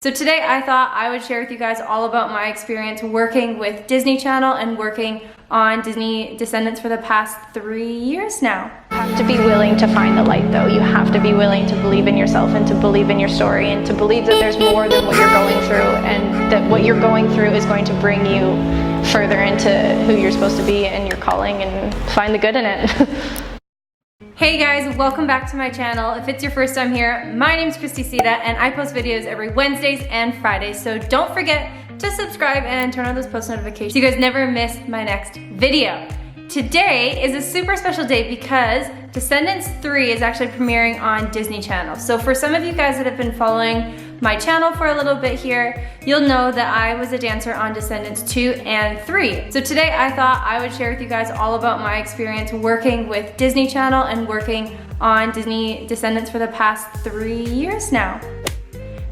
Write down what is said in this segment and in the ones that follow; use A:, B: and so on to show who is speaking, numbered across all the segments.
A: So today I thought I would share with you guys all about my experience working with Disney Channel and working on Disney Descendants for the past 3 years now.
B: You have to be willing to find the light though. You have to be willing to believe in yourself and to believe in your story and to believe that there's more than what you're going through and that what you're going through is going to bring you further into who you're supposed to be and your calling and find the good in it.
A: Hey guys, welcome back to my channel. If it's your first time here, my name's Kristie Sita and I post videos every Wednesdays and Fridays, so don't forget to subscribe and turn on those post notifications so you guys never miss my next video. Today is a super special day because Descendants 3 is actually premiering on Disney Channel. So for some of you guys that have been following my channel for a little bit here, you'll know that I was a dancer on Descendants 2 and 3. So today I thought I would share with you guys all about my experience working with Disney Channel and working on Disney Descendants for the past 3 years now.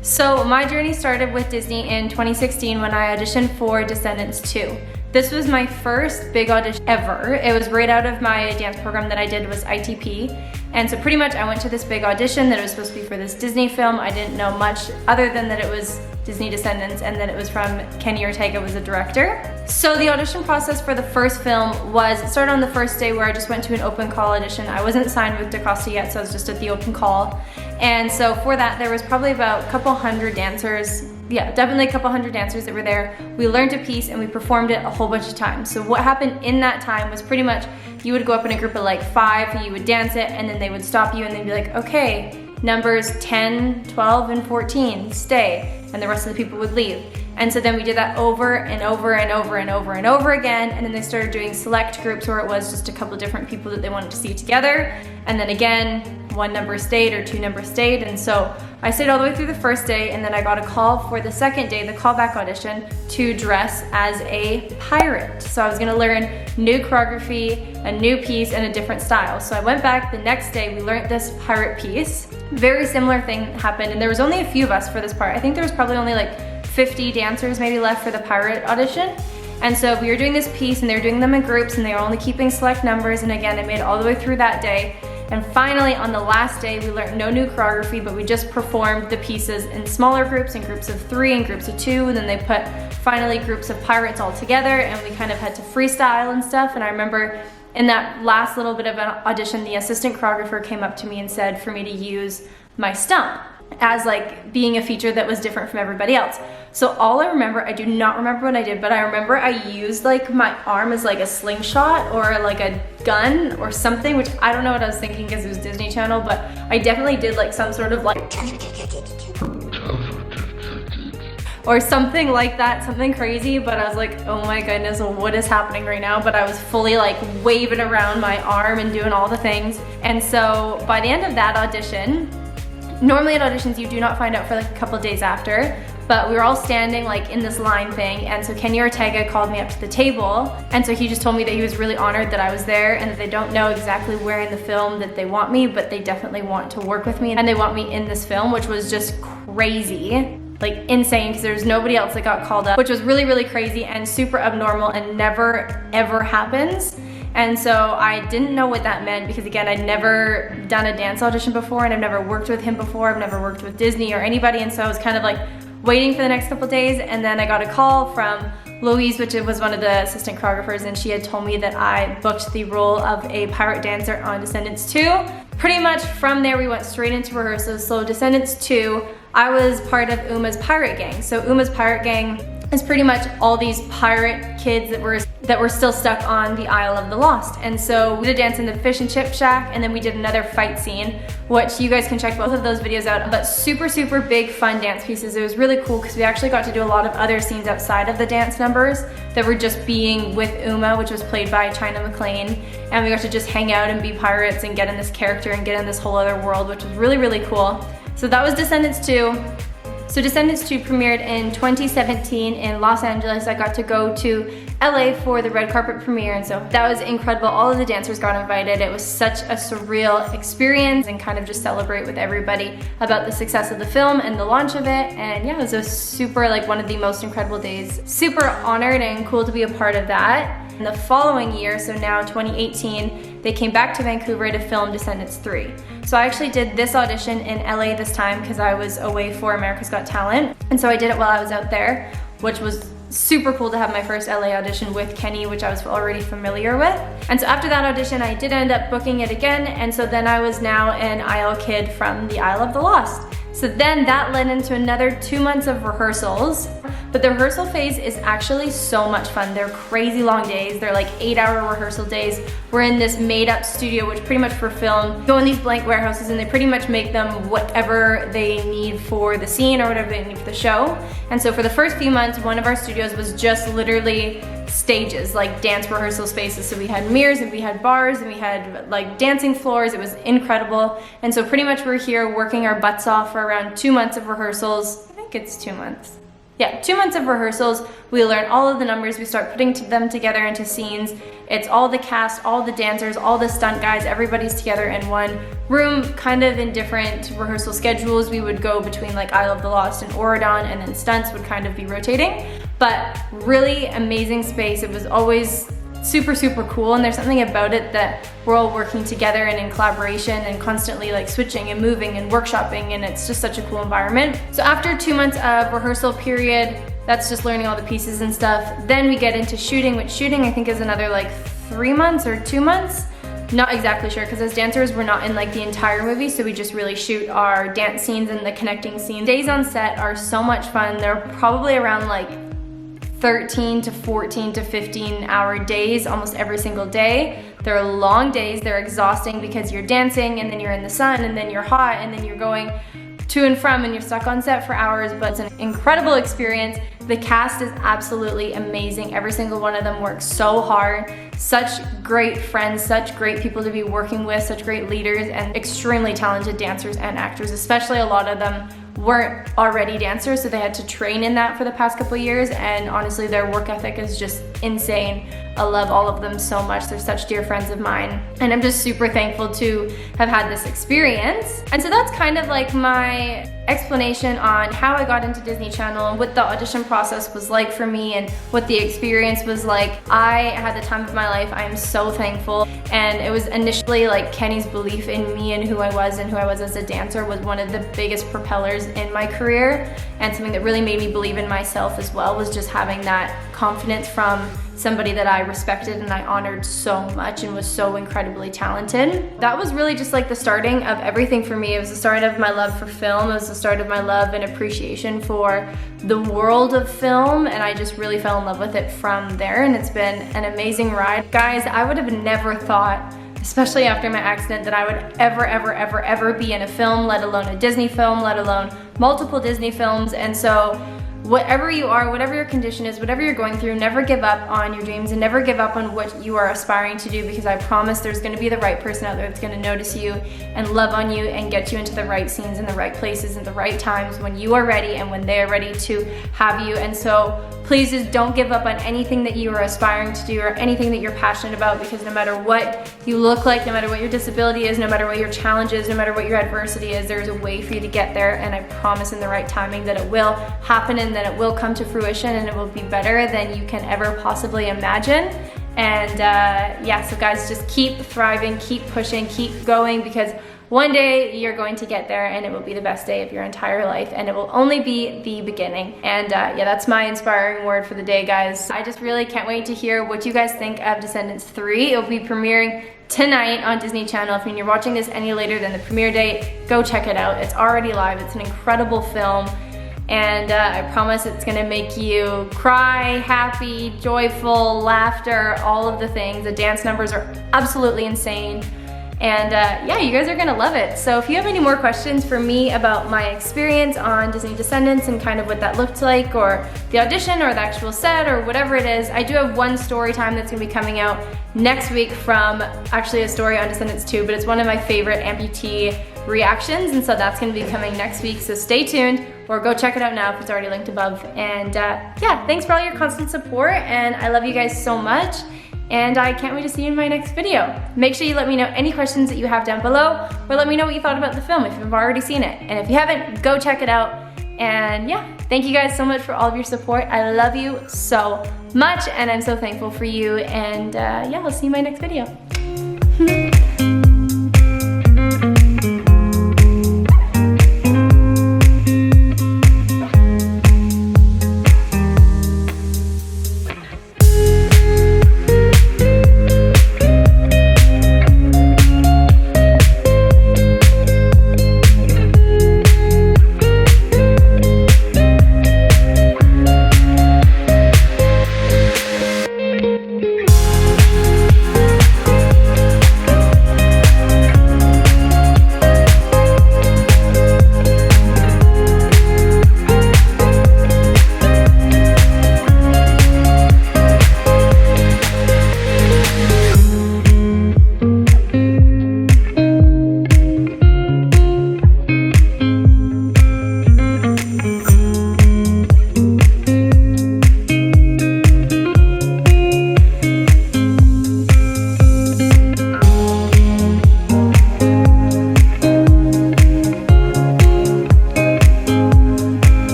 A: So my journey started with Disney in 2016 when I auditioned for Descendants 2. This was my first big audition ever. It was right out of my dance program that I did was ITP. And so pretty much I went to this big audition that it was supposed to be for this Disney film. I didn't know much other than that it was Disney Descendants and that it was from Kenny Ortega was the director. So the audition process for the first film it started on the first day where I just went to an open call audition. I wasn't signed with DaCosta yet, so I was just at the open call. And so for that, there was probably about a couple hundred dancers. Yeah, definitely a couple hundred dancers that were there. We learned a piece and we performed it a whole bunch of times. So what happened in that time was pretty much you would go up in a group of like 5, you would dance it, and then they would stop you and they'd be like, okay, numbers 10, 12, and 14, stay. And the rest of the people would leave. And so then we did that over and over and over and over and over again. And then they started doing select groups where it was just a couple different people that they wanted to see together. And then again, 1 number stayed or 2 numbers stayed. And so I stayed all the way through the first day, and then I got a call for the second day, the callback audition, to dress as a pirate. So I was gonna learn new choreography, a new piece, and a different style. So I went back the next day, we learned this pirate piece. Very similar thing happened, and there was only a few of us for this part. I think there was probably only like 50 dancers maybe left for the pirate audition. And so we were doing this piece and they were doing them in groups and they were only keeping select numbers. And again, I made it all the way through that day. And finally on the last day, we learned no new choreography, but we just performed the pieces in smaller groups, in groups of 3 and groups of 2. And then they put finally groups of pirates all together and we kind of had to freestyle and stuff. And I remember in that last little bit of an audition, the assistant choreographer came up to me and said for me to use my stump as like being a feature that was different from everybody else. So all I remember, I do not remember what I did, but I remember I used like my arm as like a slingshot or like a gun or something, which I don't know what I was thinking because it was Disney Channel, but I definitely did like some sort of like or something like that, something crazy, but I was like, oh my goodness, what is happening right now? But I was fully like waving around my arm and doing all the things. And so by the end of that audition, normally at auditions you do not find out for like a couple days after, but we were all standing like in this line thing, and so Kenny Ortega called me up to the table, and so he just told me that he was really honored that I was there and that they don't know exactly where in the film that they want me, but they definitely want to work with me and they want me in this film, which was just crazy. Like insane, because there's nobody else that got called up, which was really, really crazy and super abnormal and never ever happens. And so I didn't know what that meant because again, I'd never done a dance audition before and I've never worked with him before. I've never worked with Disney or anybody. And so I was kind of like waiting for the next couple days. And then I got a call from Louise, which was one of the assistant choreographers, and she had told me that I booked the role of a pirate dancer on Descendants 2. Pretty much from there, we went straight into rehearsals. So Descendants 2, I was part of Uma's pirate gang. So Uma's pirate gang is pretty much all these pirate kids that were still stuck on the Isle of the Lost. And so we did a dance in the fish and chip shack, and then we did another fight scene, which you guys can check both of those videos out. But super, super big fun dance pieces. It was really cool because we actually got to do a lot of other scenes outside of the dance numbers that were just being with Uma, which was played by China McLean. And we got to just hang out and be pirates and get in this character and get in this whole other world, which was really, really cool. So that was Descendants 2. So Descendants 2 premiered in 2017 in Los Angeles. I got to go to LA for the red carpet premiere, and so that was incredible. All of the dancers got invited. It was such a surreal experience and kind of just celebrate with everybody about the success of the film and the launch of it. And yeah, it was a super, like one of the most incredible days. Super honored and cool to be a part of that. In the following year, so now 2018, they came back to Vancouver to film Descendants 3. So I actually did this audition in LA this time because I was away for America's Got Talent. And so I did it while I was out there, which was super cool to have my first LA audition with Kenny, which I was already familiar with. And so after that audition, I did end up booking it again. And so then I was now an Isle kid from the Isle of the Lost. So then that led into another 2 months of rehearsals. But the rehearsal phase is actually so much fun. They're crazy long days. They're like 8-hour rehearsal days. We're in this made up studio, which pretty much for film, go in these blank warehouses and they pretty much make them whatever they need for the scene or whatever they need for the show. And so for the first few months, one of our studios was just literally stages, like dance rehearsal spaces. So we had mirrors and we had bars and we had like dancing floors. It was incredible. And so pretty much we're here working our butts off for around 2 months of rehearsals. I think it's 2 months. Yeah, 2 months of rehearsals. We learn all of the numbers. We start putting them together into scenes. It's all the cast, all the dancers, all the stunt guys. Everybody's together in one room, kind of in different rehearsal schedules. We would go between like Isle of the Lost and Auditioning, and then stunts would kind of be rotating. But really amazing space. It was always super, super cool, and there's something about it that we're all working together and in collaboration and constantly like switching and moving and workshopping, and it's just such a cool environment. So after 2 months of rehearsal period, that's just learning all the pieces and stuff. Then we get into shooting, which shooting I think is another like 3 months or 2 months. Not exactly sure, because as dancers we're not in like the entire movie, so we just really shoot our dance scenes and the connecting scenes. Days on set are so much fun. They're probably around like 13 to 14 to 15 hour days almost every single day. They're long days, they're exhausting because you're dancing and then you're in the sun and then you're hot and then you're going to and from and you're stuck on set for hours, but it's an incredible experience. The cast is absolutely amazing. Every single one of them works so hard. Such great friends, such great people to be working with, such great leaders, and extremely talented dancers and actors, especially a lot of them weren't already dancers, so they had to train in that for the past couple years, and honestly their work ethic is just insane. I love all of them so much. They're such dear friends of mine, and I'm just super thankful to have had this experience. And so that's kind of like my explanation on how I got into Disney Channel and what the audition process was like for me and what the experience was like. I had the time of my life. I am so thankful, and it was initially like Kenny's belief in me and who I was as a dancer was one of the biggest propellers in my career, and something that really made me believe in myself as well was just having that confidence from somebody that I respected and I honored so much and was so incredibly talented. That was really just like the starting of everything for me. It was the start of my love for film. It was the start of my love and appreciation for the world of film, and I just really fell in love with it from there, and it's been an amazing ride. Guys, I would have never thought, especially after my accident, that I would ever be in a film, let alone a Disney film, let alone multiple Disney films. And so whatever you are, whatever your condition is, whatever you're going through, never give up on your dreams and never give up on what you are aspiring to do, because I promise there's gonna be the right person out there that's gonna notice you and love on you and get you into the right scenes and the right places and the right times when you are ready and when they are ready to have you. And so please just don't give up on anything that you are aspiring to do or anything that you're passionate about, because no matter what you look like, no matter what your disability is, no matter what your challenge is, no matter what your adversity is, there's a way for you to get there, and I promise in the right timing that it will happen and that it will come to fruition and it will be better than you can ever possibly imagine. And yeah, so guys, just keep thriving, keep pushing, keep going, because one day you're going to get there and it will be the best day of your entire life, and it will only be the beginning. And yeah, that's my inspiring word for the day, guys. I just really can't wait to hear what you guys think of Descendants 3. It'll be premiering tonight on Disney Channel. If you're watching this any later than the premiere date, go check it out. It's already live. It's an incredible film, and I promise it's gonna make you cry, happy, joyful, laughter, all of the things. The dance numbers are absolutely insane. And yeah, you guys are gonna love it. So if you have any more questions for me about my experience on Disney Descendants and kind of what that looked like, or the audition or the actual set or whatever it is, I do have one story time that's gonna be coming out next week from actually a story on Descendants 2, but it's one of my favorite amputee reactions, and so that's gonna be coming next week. So stay tuned, or go check it out now if it's already linked above. And yeah, thanks for all your constant support, and I love you guys so much. And I can't wait to see you in my next video. Make sure you let me know any questions that you have down below, or let me know what you thought about the film if you've already seen it. And if you haven't, go check it out. And yeah, Thank you guys so much for all of your support. I love you so much, and I'm so thankful for you. And yeah, I'll see you in my next video.